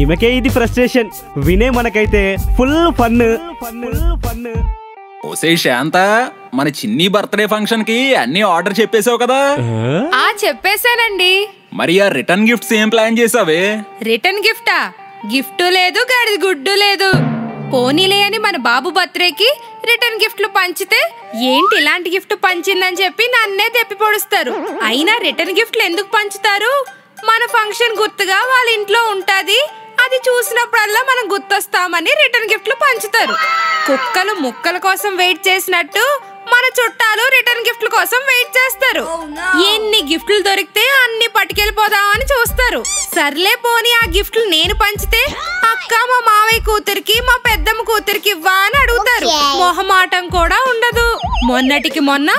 ఈమెకే ఇది ఫ్రస్ట్రేషన్, వినే మనకైతే ఫుల్ ఫన్. ఓసే శాంత, మన చిన్ని బర్త్డే ఫంక్షన్ కి అన్ని ఆర్డర్ చెప్పేసావు కదా? చెప్పేశానండి. మరి ఆ రిటర్న్ గిఫ్ట్స్ ఏం ప్లాన్ చేసావే? రిటర్న్ గిఫ్టా? గిఫ్ట్ లేదు, గడిది గుడ్డు లేదు. పోనీలే అని మన బాబు బర్త్డేకి రిటర్న్ గిఫ్ట్లు పంచితే ఏంటి ఇలాంటి గిఫ్ట్ పంచిందని చెప్పి నన్నే తెప్పి పొడుస్తారు. అయినా రిటర్న్ గిఫ్ట్లు ఎందుకు పంచుతారు? మన ఫంక్షన్ గుర్తుగా వాళ్ళ ఇంట్లో ఉంటాది, అది చూసినప్పుడల్లా మనం గుర్తొస్తామని రిటర్న్ గిఫ్ట్లు పంచుతారు. కుక్కలు ముక్కల కోసం వెయిట్ చేసినట్టు మన చుట్టాలు రిటర్న్ గిఫ్ట్ల కోసం వెయిట్ చేస్తారు. ఎన్ని గిఫ్ట్లు దొరికితే అన్ని పట్టుకెళ్ళిపోదామని చూస్తారు. సర్లే పోనీ ఆ గిఫ్ట్లు నేను పంచితే అక్క మా మావయ్య కూతురికి మా పెద్దమ్మ కూతురికి ఇవ్వా అని అడుగుతారు. మొహమాటం కూడా ఉండదు. మొన్నటికి మొన్న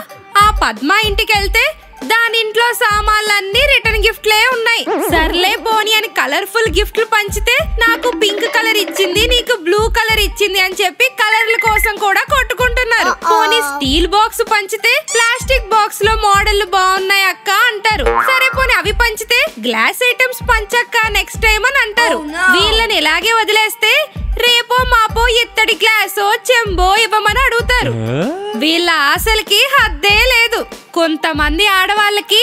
ఆ పద్మ ఇంటికి వెళ్తే దాని ఇంట్లో సామాన్లన్నీ రిటర్న్ గిఫ్ట్లే ఉన్నాయి. సర్లే పోనీ అని కలర్ఫుల్ గిఫ్ట్లు పంచితే నాకు పింక్ కలర్ ఇచ్చింది, నీకు బ్లూ కలర్ ఇచ్చింది అని చెప్పి కలర్ల కోసం కూడా కొట్టుకుంటున్నారు. పోనీ స్టీల్ బాక్స్ పంచితే ప్లాస్టిక్ బాక్స్ లో మోడళ్లు బాగున్నాయి అక్క అంటారు. సరే పోనీ అవి పంచితే గ్లాస్ ఐటమ్స్ పంచక్క నెక్స్ట్ టైం అని అంటారు. వీళ్ళని ఇలాగే వదిలేస్తే రేపో మాపో ఇత్తడి గ్లాసో చెంబో ఇవ్వమని అడుగుతారు. వీళ్ళ ఆశలకి హద్దే లేదు. కొంతమంది ఆడవాళ్ళకి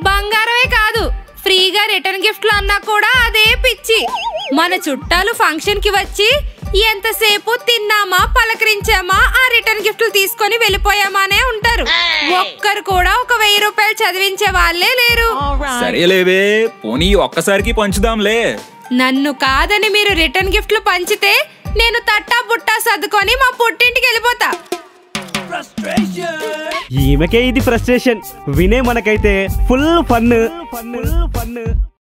బంగారమే కాదు, ఫ్రీగా రిటర్న్ గిఫ్ట్లు అన్నా కూడా అదే పిచ్చి. మన చుట్టాలు ఫంక్షన్ కి వచ్చి ఎంతసేపు తిన్నామా, పలకరించామా, ఆ రిటర్న్ గిఫ్ట్లు తీసుకొని వెళ్ళిపోయామానే ఉంటారు. ఒక్కరు కూడా ఒక 1000 రూపాయలు చదివించే వాళ్ళే లేరు. సరేలేవే, పోనీ ఒక్కసారికి పంచుదాంలే. నన్ను కాదని మీరు రిటర్న్ గిఫ్ట్లు పంచితే నేను తట్టా బుట్టా సర్దుకొని మా పుట్టింటికి వెళ్ళిపోతా. ఈమెకే ఇది ఫ్రస్ట్రేషన్, వినే మనకైతే ఫుల్ ఫన్.